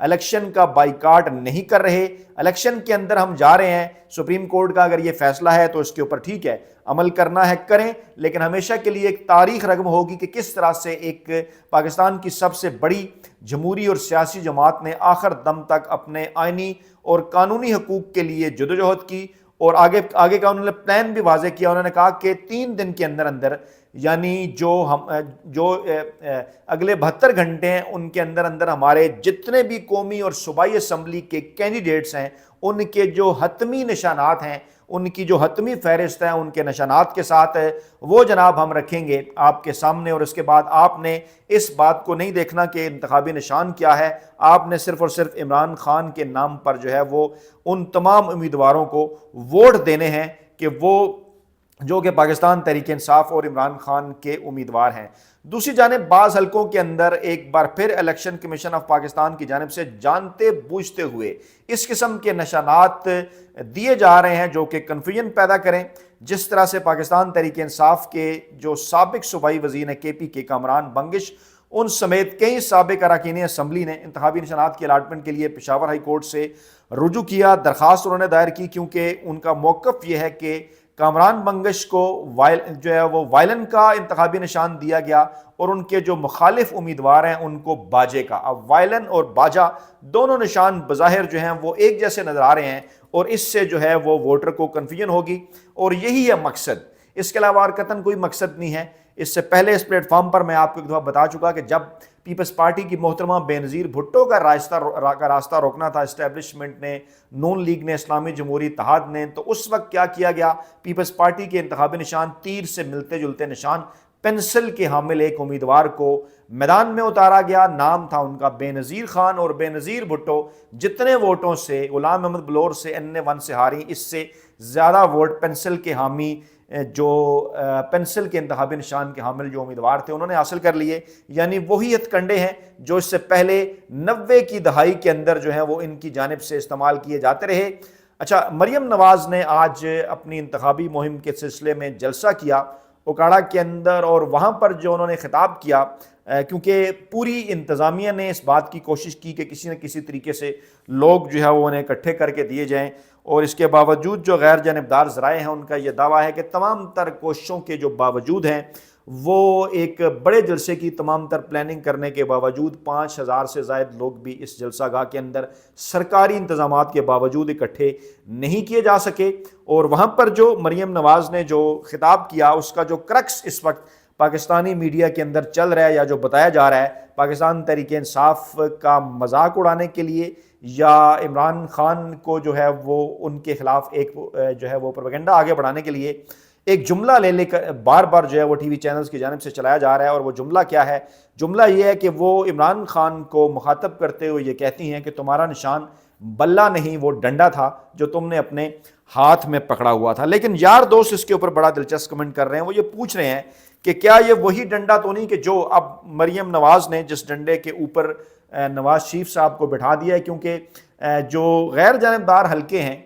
Election کا boycott نہیں کر رہے. الیکشن کے اندر ہم جا رہے ہیں, سپریم کورٹ کا اگر یہ فیصلہ ہے تو اس کے اوپر ٹھیک ہے, عمل کرنا ہے کریں, لیکن ہمیشہ کے لیے ایک تاریخ رقم ہوگی کہ کس طرح سے ایک پاکستان کی سب سے بڑی جمہوری اور سیاسی جماعت نے آخر دم تک اپنے آئینی اور قانونی حقوق کے لیے جدوجہد کی, اور آگے کا انہوں نے پلان بھی واضح کیا. انہوں نے کہا کہ 3 دن کے اندر یعنی جو اگلے 72 گھنٹے ہیں ان کے اندر ہمارے جتنے بھی قومی اور صوبائی اسمبلی کے کینڈیڈیٹس ہیں ان کے جو حتمی نشانات ہیں, ان کی جو حتمی فہرست ہے ان کے نشانات کے ساتھ وہ جناب ہم رکھیں گے آپ کے سامنے. اور اس کے بعد آپ نے اس بات کو نہیں دیکھنا کہ انتخابی نشان کیا ہے, آپ نے صرف اور صرف عمران خان کے نام پر جو ہے وہ ان تمام امیدواروں کو ووٹ دینے ہیں کہ وہ جو کہ پاکستان تحریک انصاف اور عمران خان کے امیدوار ہیں. دوسری جانب بعض حلقوں کے اندر ایک بار پھر الیکشن کمیشن آف پاکستان کی جانب سے جانتے بوجھتے ہوئے اس قسم کے نشانات دیے جا رہے ہیں جو کہ کنفیوژن پیدا کریں. جس طرح سے پاکستان تحریک انصاف کے جو سابق صوبائی وزیر ہیں KP کے کامران بنگش, ان سمیت کئی سابق اراکین اسمبلی نے انتخابی نشانات کی الاٹمنٹ کے لیے پشاور ہائی کورٹ سے رجوع کیا, درخواست انہوں نے دائر کی, کیونکہ ان کا موقف یہ ہے کہ کامران بنگش کو جو ہے وہ وائلن کا انتخابی نشان دیا گیا اور ان کے جو مخالف امیدوار ہیں ان کو باجے کا. اب وائلن اور باجا دونوں نشان بظاہر جو ہیں وہ ایک جیسے نظر آ رہے ہیں اور اس سے جو ہے وہ ووٹر کو کنفیوژن ہوگی, اور یہی ہے مقصد, اس کے علاوہ اور قطعاً کوئی مقصد نہیں ہے. اس سے پہلے اس پلیٹ فارم پر میں آپ کو ایک دفعہ بتا چکا کہ جب پیپلز پارٹی کی محترمہ بے نظیر بھٹو کا راستہ روکنا تھا اسٹیبلشمنٹ نے, نون لیگ نے, اسلامی جمہوری اتحاد نے, تو اس وقت کیا کیا گیا, پیپلز پارٹی کے انتخابی نشان تیر سے ملتے جلتے نشان پینسل کے حامل ایک امیدوار کو میدان میں اتارا گیا. نام تھا ان کا بے نظیر خان, اور بے نظیر بھٹو جتنے ووٹوں سے غلام احمد بلور سے NA1 سے ہاری, اس سے زیادہ ووٹ پینسل کے حامی جو پینسل کے انتخابی نشان کے حامل جو امیدوار تھے انہوں نے حاصل کر لیے. یعنی وہی ہتھ کنڈے ہیں جو اس سے پہلے 90 کی دہائی کے اندر جو ہیں وہ ان کی جانب سے استعمال کیے جاتے رہے. اچھا, مریم نواز نے آج اپنی انتخابی مہم کے سلسلے میں جلسہ کیا اوکاڑا کے اندر, اور وہاں پر جو انہوں نے خطاب کیا, کیونکہ پوری انتظامیہ نے اس بات کی کوشش کی کہ کسی نہ کسی طریقے سے لوگ جو ہے وہ انہیں اکٹھے کر کے دیے جائیں, اور اس کے باوجود جو غیر جانبدار ذرائع ہیں ان کا یہ دعویٰ ہے کہ تمام تر کوششوں کے جو باوجود ہیں وہ ایک بڑے جلسے کی تمام تر پلاننگ کرنے کے باوجود 5000 سے زائد لوگ بھی اس جلسہ گاہ کے اندر سرکاری انتظامات کے باوجود اکٹھے نہیں کیے جا سکے. اور وہاں پر جو مریم نواز نے جو خطاب کیا اس کا جو کرکس اس وقت پاکستانی میڈیا کے اندر چل رہا ہے یا جو بتایا جا رہا ہے, پاکستان تحریک انصاف کا مذاق اڑانے کے لیے یا عمران خان کو جو ہے وہ ان کے خلاف ایک جو ہے وہ پروپیگنڈا آگے بڑھانے کے لیے ایک جملہ لے کر بار بار جو ہے وہ ٹی وی چینلز کی جانب سے چلایا جا رہا ہے. اور وہ جملہ کیا ہے؟ جملہ یہ ہے کہ وہ عمران خان کو مخاطب کرتے ہوئے یہ کہتی ہیں کہ تمہارا نشان بلہ نہیں, وہ ڈنڈا تھا جو تم نے اپنے ہاتھ میں پکڑا ہوا تھا. لیکن یار دوست اس کے اوپر بڑا دلچسپ کمنٹ کر رہے ہیں, وہ یہ پوچھ رہے ہیں کہ کیا یہ وہی ڈنڈا تو نہیں کہ جو اب مریم نواز نے جس ڈنڈے کے اوپر نواز شریف صاحب کو بٹھا دیا ہے, کیونکہ جو غیر جانبدار حلقے ہیں,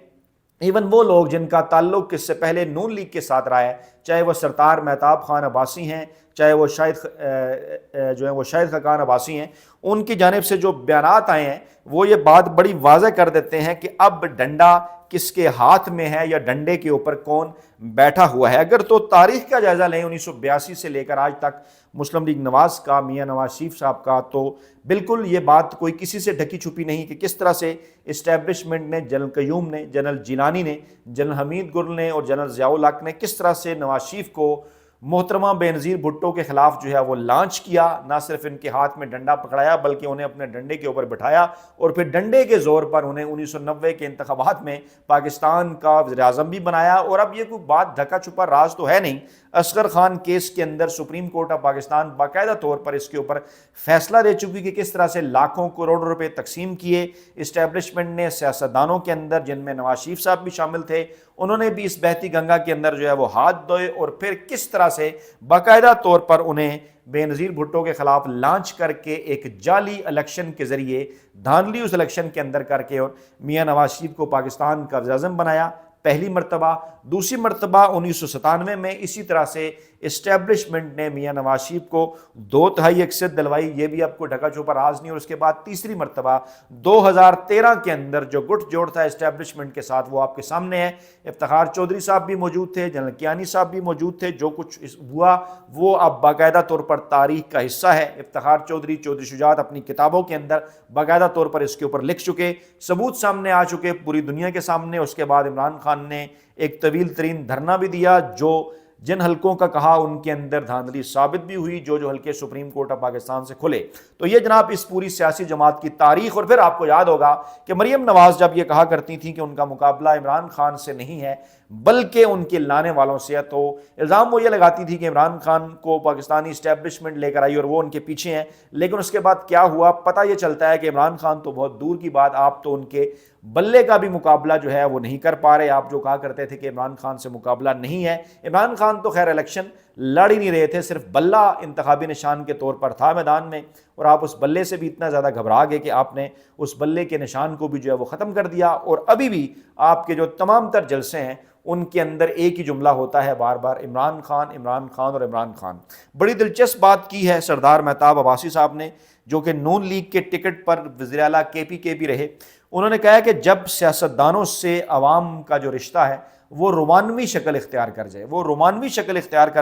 ایون وہ لوگ جن کا تعلق اس سے پہلے نون لیگ کے ساتھ رہا ہے, چاہے وہ سرطار مہتاب خان عباسی ہیں, چاہے وہ شاہد خاقان عباسی ہیں, ان کی جانب سے جو بیانات آئے ہیں وہ یہ بات بڑی واضح کر دیتے ہیں کہ اب ڈنڈا کس کے ہاتھ میں ہے یا ڈنڈے کے اوپر کون بیٹھا ہوا ہے. اگر تو تاریخ کا جائزہ لیں 1982 سے لے کر آج تک مسلم لیگ نواز کا, میاں نواز شریف صاحب کا, تو بالکل یہ بات کوئی کسی سے ڈھکی چھپی نہیں کہ کس طرح سے اسٹیبلشمنٹ نے, جنرل قیوم نے, جنرل جیلانی نے, جنرل حمید گل نے اور جنرل ضیاء الحق نے کس طرح سے نواز شریف کو محترمہ بے نظیر بھٹو کے خلاف جو ہے وہ لانچ کیا. نہ صرف ان کے ہاتھ میں ڈنڈا پکڑایا بلکہ انہیں اپنے ڈنڈے کے اوپر بٹھایا اور پھر ڈنڈے کے زور پر انہیں 1990 کے انتخابات میں پاکستان کا وزیر اعظم بھی بنایا. اور اب یہ کوئی بات ڈھکا چھپا راز تو ہے نہیں, اصغر خان کیس کے اندر سپریم کورٹ آف پاکستان باقاعدہ طور پر اس کے اوپر فیصلہ دے چکی کہ کس طرح سے لاکھوں کروڑ روپے تقسیم کیے اسٹیبلشمنٹ نے سیاستدانوں کے اندر, جن میں نواز شریف صاحب بھی شامل تھے, انہوں نے بھی اس بہتی گنگا کے اندر جو ہے وہ ہاتھ دھوئے اور پھر کس طرح سے باقاعدہ طور پر انہیں بے نظیر بھٹو کے خلاف لانچ کر کے ایک جعلی الیکشن کے ذریعے دھاندلی اس الیکشن کے اندر کر کے اور میاں نواز شریف کو پاکستان کا وزیر اعظم بنایا. پہلی مرتبہ. دوسری مرتبہ 1997 میں اسی طرح سے اسٹیبلشمنٹ نے میاں نواز شریف کو 2/3 اکثریت دلوائی, یہ بھی آپ کو ڈھکا چھپا راز نہیں. اور اس کے بعد تیسری مرتبہ 2013 کے اندر جو گٹھ جوڑ تھا اسٹیبلشمنٹ کے ساتھ وہ آپ کے سامنے ہے. افتخار چودھری صاحب بھی موجود تھے, جنرل کیانی صاحب بھی موجود تھے. جو کچھ ہوا وہ اب باقاعدہ طور پر تاریخ کا حصہ ہے. افتخار چودھری شجاعت اپنی کتابوں کے اندر باقاعدہ طور پر اس کے اوپر لکھ چکے, ثبوت سامنے آ چکے پوری دنیا کے سامنے. اس کے بعد عمران خان نے ایک طویل ترین دھرنا بھی دیا, جو جن حلقوں کا کہا ان کے اندر دھاندلی ثابت بھی ہوئی, جو حلقے سپریم کورٹ آف پاکستان سے کھلے. تو یہ جناب اس پوری سیاسی جماعت کی تاریخ. اور پھر آپ کو یاد ہوگا کہ مریم نواز جب یہ کہا کرتی تھیں کہ ان کا مقابلہ عمران خان سے نہیں ہے بلکہ ان کے لانے والوں سے ہے, تو الزام وہ یہ لگاتی تھی کہ عمران خان کو پاکستانی اسٹیبلشمنٹ لے کر آئی اور وہ ان کے پیچھے ہیں. لیکن اس کے بعد کیا ہوا پتہ یہ چلتا ہے کہ عمران خان تو بہت دور کی بات, آپ تو ان کے بلے کا بھی مقابلہ جو ہے وہ نہیں کر پا رہے. آپ جو کہا کرتے تھے کہ عمران خان سے مقابلہ نہیں ہے, عمران خان تو خیر الیکشن لڑ ہی نہیں رہے تھے, صرف بلہ انتخابی نشان کے طور پر تھا میدان میں, اور آپ اس بلے سے بھی اتنا زیادہ گھبرا گئے کہ آپ نے اس بلے کے نشان کو بھی جو ہے وہ ختم کر دیا. اور ابھی بھی آپ کے جو تمام تر جلسے ہیں ان کے اندر ایک ہی جملہ ہوتا ہے بار بار, عمران خان عمران خان اور عمران خان. بڑی دلچسپ بات کی ہے سردار مہتاب عباسی صاحب نے, جو کہ نون لیگ کے ٹکٹ پر وزیر اعلیٰ کے پی رہے. انہوں نے کہا کہ جب سیاستدانوں سے عوام کا جو رشتہ ہے وہ رومانوی شکل اختیار کر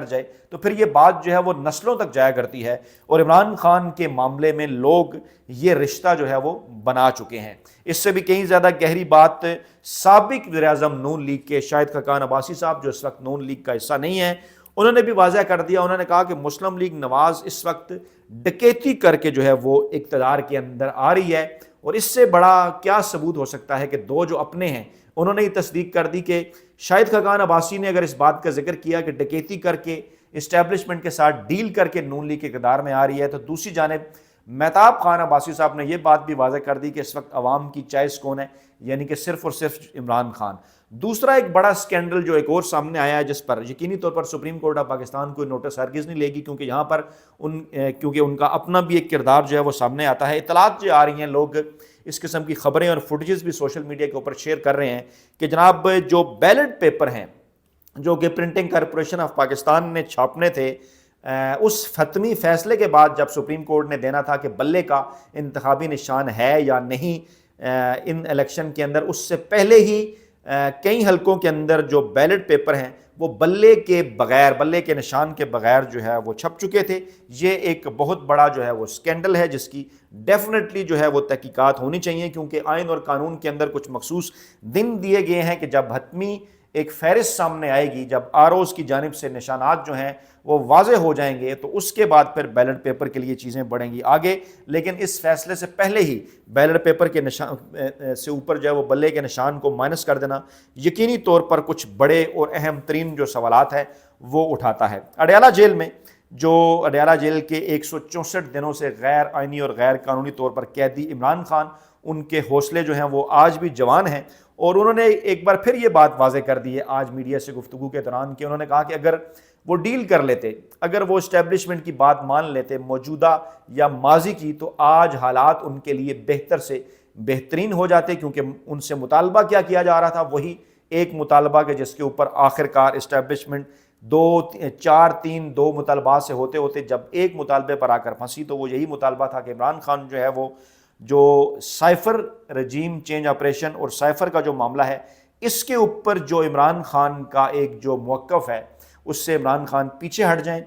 جائے تو پھر یہ بات جو ہے وہ نسلوں تک جایا کرتی ہے. اور عمران خان کے معاملے میں لوگ یہ رشتہ جو ہے وہ بنا چکے ہیں. اس سے بھی کہیں زیادہ گہری بات سابق وزیر اعظم نون لیگ کے شاہد خاقان عباسی صاحب, جو اس وقت نون لیگ کا حصہ نہیں ہے, انہوں نے بھی واضح کر دیا. انہوں نے کہا کہ مسلم لیگ نواز اس وقت ڈکیتی کر کے جو ہے وہ اقتدار کے اندر آ رہی ہے, اور اس سے بڑا کیا ثبوت ہو سکتا ہے کہ دو جو اپنے ہیں انہوں نے یہ تصدیق کر دی کہ شاہد خاقان عباسی نے اگر اس بات کا ذکر کیا کہ ڈکیتی کر کے اسٹیبلشمنٹ کے ساتھ ڈیل کر کے نون لیگ کے اقتدار میں آ رہی ہے, تو دوسری جانب مہتاب خان عباسی صاحب نے یہ بات بھی واضح کر دی کہ اس وقت عوام کی چوائس کون ہے, یعنی کہ صرف اور صرف عمران خان. دوسرا ایک بڑا سکینڈل جو ایک اور سامنے آیا ہے, جس پر یقینی طور پر سپریم کورٹ آف پاکستان کوئی نوٹس ہرگز نہیں لے گی, کیونکہ یہاں پر کیونکہ ان کا اپنا بھی ایک کردار جو ہے وہ سامنے آتا ہے. اطلاعات جو آ رہی ہیں, لوگ اس قسم کی خبریں اور فوٹیجز بھی سوشل میڈیا کے اوپر شیئر کر رہے ہیں کہ جناب جو بیلٹ پیپر ہیں جو کہ پرنٹنگ کارپوریشن آف پاکستان نے چھاپنے تھے, اس حتمی فیصلے کے بعد جب سپریم کورٹ نے دینا تھا کہ بلے کا انتخابی نشان ہے یا نہیں ان الیکشن کے اندر, اس سے پہلے ہی کئی حلقوں کے اندر جو بیلٹ پیپر ہیں وہ بلے کے نشان کے بغیر جو ہے وہ چھپ چکے تھے. یہ ایک بہت بڑا جو ہے وہ سکینڈل ہے, جس کی ڈیفینیٹلی جو ہے وہ تحقیقات ہونی چاہیے, کیونکہ آئین اور قانون کے اندر کچھ مخصوص دن دیے گئے ہیں کہ جب حتمی ایک فہرست سامنے آئے گی, جب آروز کی جانب سے نشانات جو ہیں وہ واضح ہو جائیں گے, تو اس کے بعد پھر بیلٹ پیپر کے لیے چیزیں بڑھیں گی آگے. لیکن اس فیصلے سے پہلے ہی بیلٹ پیپر کے نشان سے اوپر جو ہے وہ بلے کے نشان کو مائنس کر دینا یقینی طور پر کچھ بڑے اور اہم ترین جو سوالات ہیں وہ اٹھاتا ہے. اڈیالہ جیل کے 164 دنوں سے غیر آئینی اور غیر قانونی طور پر قیدی عمران خان, ان کے حوصلے جو ہیں وہ آج بھی جوان ہیں, اور انہوں نے ایک بار پھر یہ بات واضح کر دی ہے آج میڈیا سے گفتگو کے دوران کہ انہوں نے کہا کہ اگر وہ ڈیل کر لیتے, اگر وہ اسٹیبلشمنٹ کی بات مان لیتے موجودہ یا ماضی کی, تو آج حالات ان کے لیے بہتر سے بہترین ہو جاتے, کیونکہ ان سے مطالبہ کیا جا رہا تھا وہی ایک مطالبہ کہ جس کے اوپر آخر کار اسٹیبلشمنٹ 2 مطالبات سے ہوتے جب ایک مطالبے پر آ کر پھنسی, تو وہ یہی مطالبہ تھا کہ عمران خان جو ہے وہ جو سائفر رجیم چینج آپریشن اور سائفر کا جو معاملہ ہے, اس کے اوپر جو عمران خان کا ایک جو موقف ہے اس سے عمران خان پیچھے ہٹ جائیں.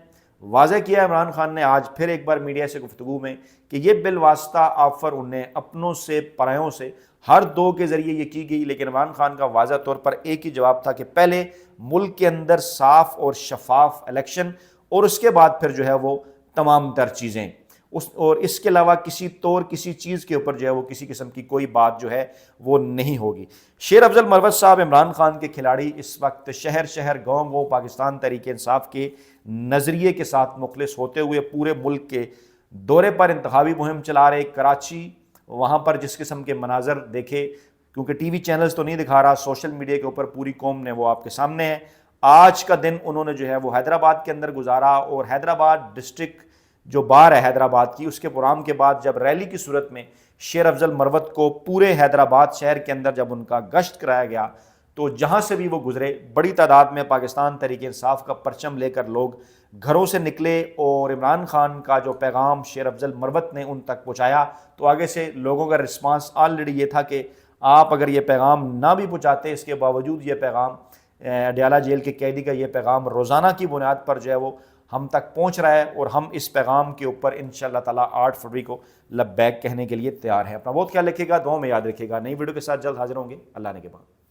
واضح کیا عمران خان نے آج پھر ایک بار میڈیا سے گفتگو میں کہ یہ بالواسطہ آفر انہیں اپنوں سے پرایوں سے ہر دو کے ذریعے یہ کی گئی, لیکن عمران خان کا واضح طور پر ایک ہی جواب تھا کہ پہلے ملک کے اندر صاف اور شفاف الیکشن, اور اس کے بعد پھر جو ہے وہ تمام تر چیزیں, اور اس کے علاوہ کسی چیز کے اوپر جو ہے وہ کسی قسم کی کوئی بات جو ہے وہ نہیں ہوگی. شیر افضل مروت صاحب عمران خان کے کھلاڑی اس وقت شہر گاؤں پاکستان تحریک انصاف کے نظریے کے ساتھ مخلص ہوتے ہوئے پورے ملک کے دورے پر انتخابی مہم چلا رہے. کراچی وہاں پر جس قسم کے مناظر دیکھے, کیونکہ ٹی وی چینلز تو نہیں دکھا رہا, سوشل میڈیا کے اوپر پوری قوم نے وہ آپ کے سامنے ہے. آج کا دن انہوں نے جو ہے وہ حیدرآباد کے اندر گزارا, اور حیدرآباد ڈسٹرکٹ جو بار ہے حیدرآباد کی, اس کے پروگرام کے بعد جب ریلی کی صورت میں شیر افضل مروت کو پورے حیدرآباد شہر کے اندر جب ان کا گشت کرایا گیا, تو جہاں سے بھی وہ گزرے بڑی تعداد میں پاکستان تحریک انصاف کا پرچم لے کر لوگ گھروں سے نکلے اور عمران خان کا جو پیغام شیر افضل مروت نے ان تک پہنچایا، تو آگے سے لوگوں کا رسپانس آلریڈی یہ تھا کہ آپ اگر یہ پیغام نہ بھی پہنچاتے، اس کے باوجود یہ پیغام اڈیالہ جیل کے قیدی کا یہ پیغام روزانہ کی بنیاد پر جو ہے وہ ہم تک پہنچ رہا ہے، اور ہم اس پیغام کے اوپر انشاءاللہ تعالیٰ 8 فروری کو لبیک کہنے کے لیے تیار ہیں۔ اپنا بہت خیال رکھیے گا، دعاؤں میں یاد رکھیے گا۔ نئی ویڈیو کے ساتھ جلد حاضر ہوں گے۔ اللہ نے کے بعد